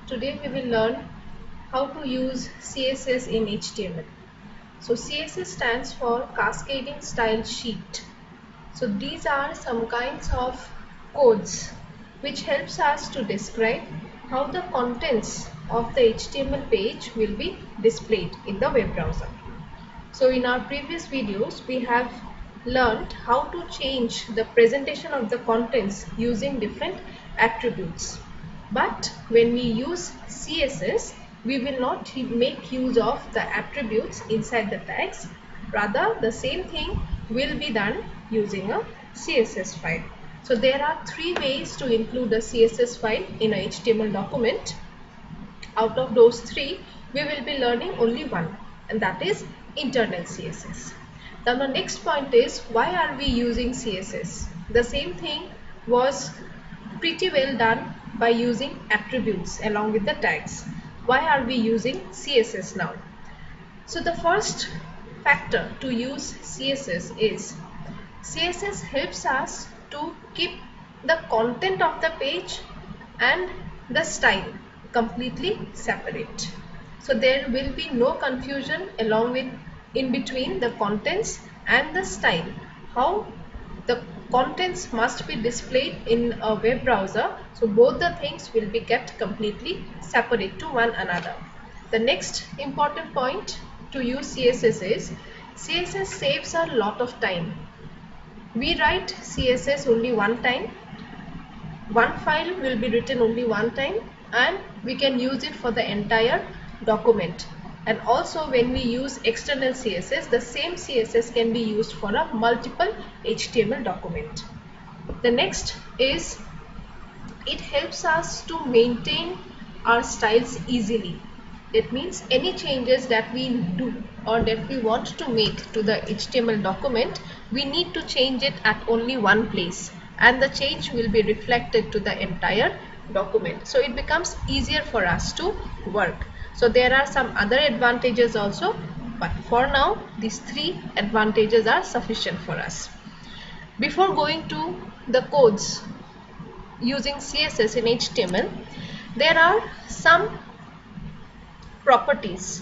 Today we will learn how to use CSS in HTML. So CSS stands for Cascading Style Sheet. So these are some kinds of codes which helps us to describe how the contents of the HTML page will be displayed in the web browser. So in our previous videos we have learned how to change the presentation of the contents using different attributes. But when we use CSS, we will not make use of the attributes inside the tags. Rather, the same thing will be done using a CSS file. So there are three ways to include a CSS file in a HTML document. Out of those three, we will be learning only one, and that is internal CSS. Now the next point is, why are we using CSS? The same thing was pretty well done by using attributes along with the tags. Why are we using CSS now? So the first factor to use CSS is CSS helps us to keep the content of the page and the style completely separate. So there will be no confusion along with in between the contents and the style. How the contents must be displayed in a web browser, so both the things will be kept completely separate to one another. The next important point to use CSS is CSS saves a lot of time. We write CSS only one time. One file will be written only one time and we can use it for the entire document. And also when we use external CSS, the same CSS can be used for a multiple HTML document. The next is it helps us to maintain our styles easily. It means any changes that we do or that we want to make to the HTML document, we need to change it at only one place and the change will be reflected to the entire document. So it becomes easier for us to work. So there are some other advantages also, but for now these three advantages are sufficient for us. Before going to the codes using CSS in HTML, there are some properties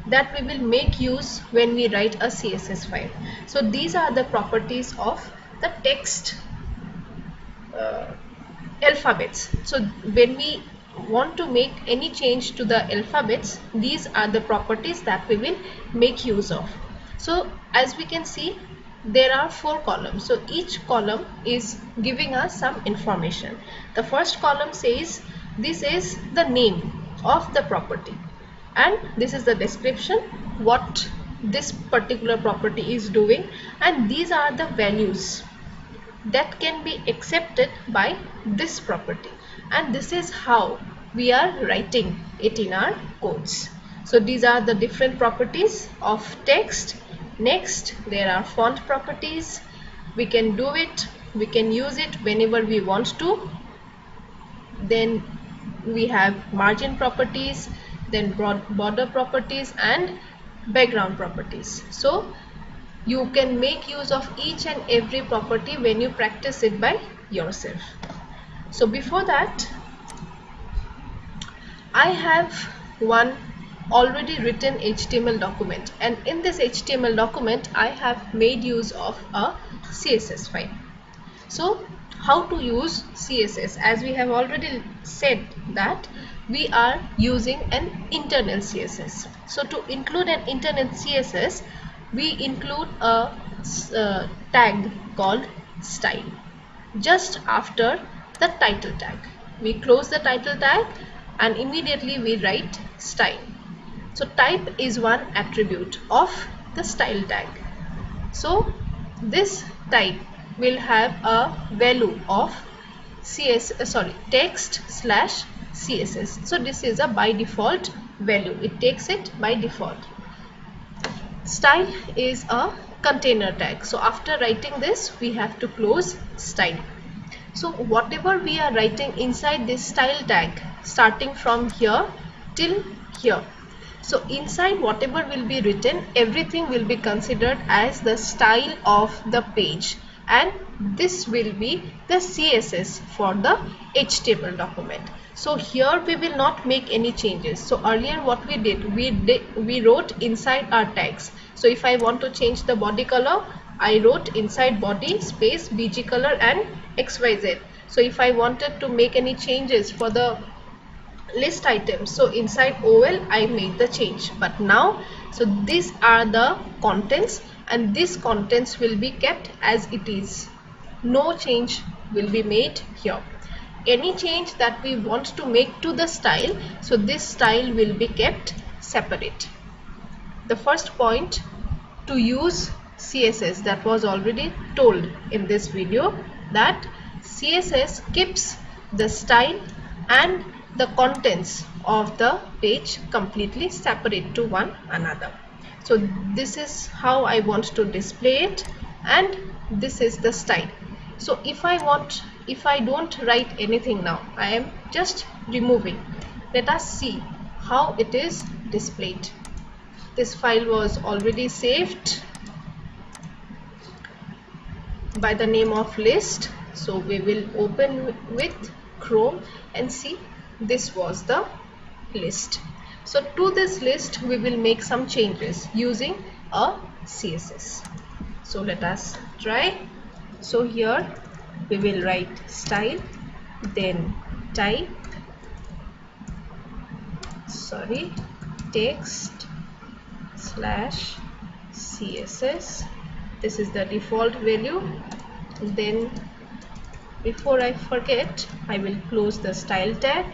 that we will make use when we write a CSS file. So these are the properties of the text alphabets. So when we want to make any change to the alphabets, these are the properties that we will make use of. So as we can see, there are 4 columns. So each column is giving us some information. The first column says this is the name of the property and this is the description, what this particular property is doing, and these are the values that can be accepted by this property, and this is how we are writing it in our codes. So these are the different properties of text. Next, there are font properties. We can do it, we can use it whenever we want to. Then we have margin properties, then border properties and background properties. So you can make use of each and every property when you practice it by yourself. So before that, I have one already written HTML document, and in this HTML document I have made use of a CSS file. So how to use CSS? As we have already said that we are using an internal CSS. So to include an internal CSS, we include a tag called style just after the title tag. We close the title tag and immediately we write style. So type is one attribute of the style tag. So this type will have a value of text slash CSS. So this is a by default value. It takes it by default. Style is a container tag. So after writing this, we have to close style. So whatever we are writing inside this style tag, starting from here till here, so inside whatever will be written, everything will be considered as the style of the page, and this will be the CSS for the HTML document. So here we will not make any changes. So earlier what we did, we wrote inside our tags. So if I want to change the body color, I wrote inside body space bg color and xyz. So if I wanted to make any changes for the list items, so inside OL I made the change. But now, so these are the contents and these contents will be kept as it is. No change will be made here. Any change that we want to make to the style, so this style will be kept separate. The first point, to use CSS, that was already told in this video, that CSS keeps the style and the contents of the page completely separate to one another. So this is how I want to display it, and this is the style. So if I don't write anything now, I am just removing. Let us see how it is displayed. This file was already saved by the name of list. So we will open with Chrome and see this was the list. So to this list we will make some changes using a CSS. So let us try. So here we will write style, then type, text slash CSS. This is the default value. Then before I forget, I will close the style tag,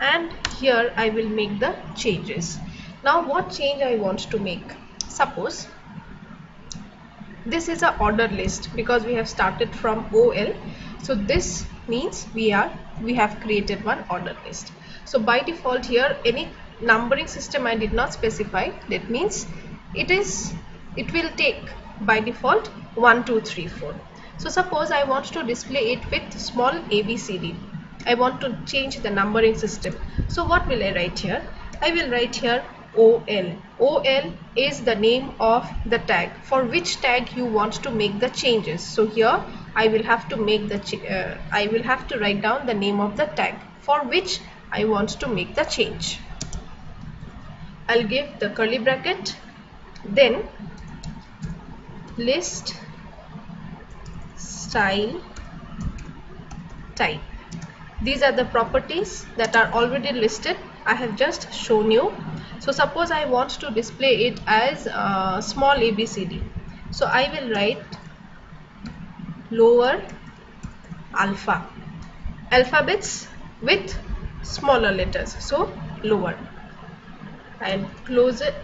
and here I will make the changes. Now what change I want to make? Suppose this is a order list because we have started from OL. So this means we have created one order list. So by default here, any numbering system I did not specify. That means it will take by default 1 2 3 4. So suppose I want to display it with small ABCD. I want to change the numbering system. So what will I write here? I will write here OL. OL is the name of the tag, for which tag you want to make the changes. So here I will have to make the I will have to write down the name of the tag for which I want to make the change. I'll give the curly bracket, then list style type. These are the properties that are already listed. I have just shown you. So suppose I want to display it as small ABCD. So I will write lower alpha, alphabets with smaller letters, so lower. I'll close it.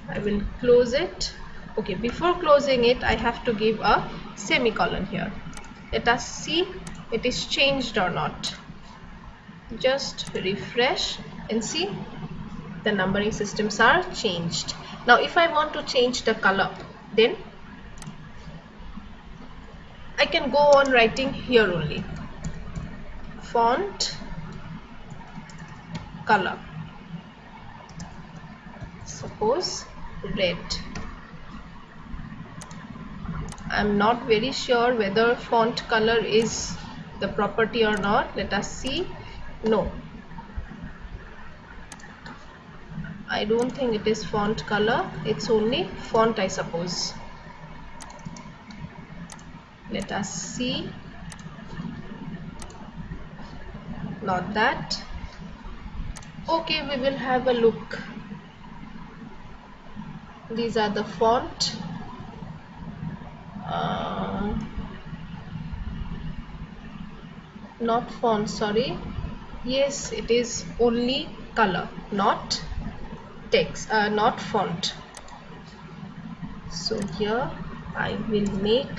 I will close it. Okay, before closing it I have to give a semicolon here. Let us see it is changed or not. Just refresh and see the numbering systems are changed. Now if I want to change the color, then I can go on writing here only font color, suppose red. I'm not very sure whether font color is the property or not. Let us see. No, I don't think it is font color. It's only font, I suppose. Let us see. Not that. Okay, we will have a look. These are the font. Not font, sorry. Yes, it is only color, not text, not font. So here I will make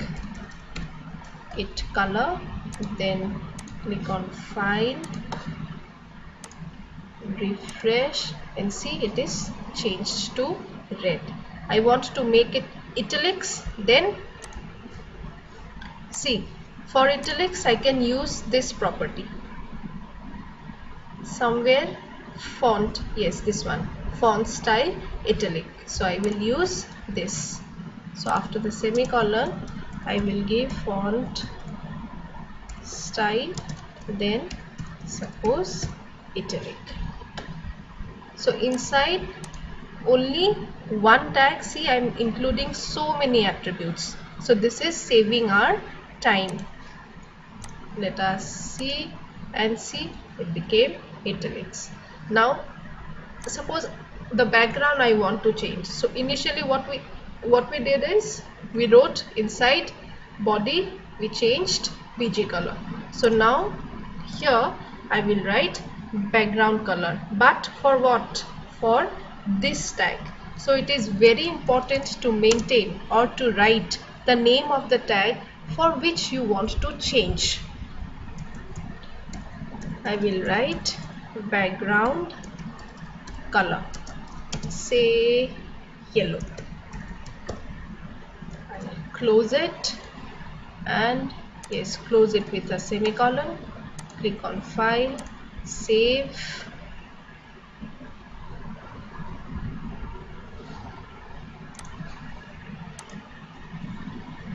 it color, then click on file, refresh and see it is changed to red. I want to make it italics, then see, for italics I can use this property somewhere, font, yes, this one, font style italic. So I will use this. So after the semicolon I will give font style, then suppose italic. So inside only one tag, see I am including so many attributes. So this is saving our time. Let us see and see, it became italics. Now suppose the background I want to change. So initially what we did is we wrote inside body, we changed bg color. So now here I will write background color, but for what? For this tag. So it is very important to maintain or to write the name of the tag for which you want to change. I will write background color, say yellow. I will close it, and yes, close it with a semicolon. Click on file, save.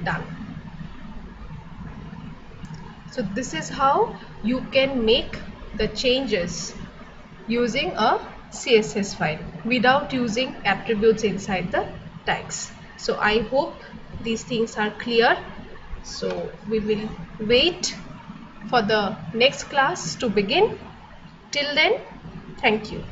Done. So this is how you can make the changes using a CSS file without using attributes inside the tags. So I hope these things are clear. So we will wait for the next class to begin. Till then, thank you.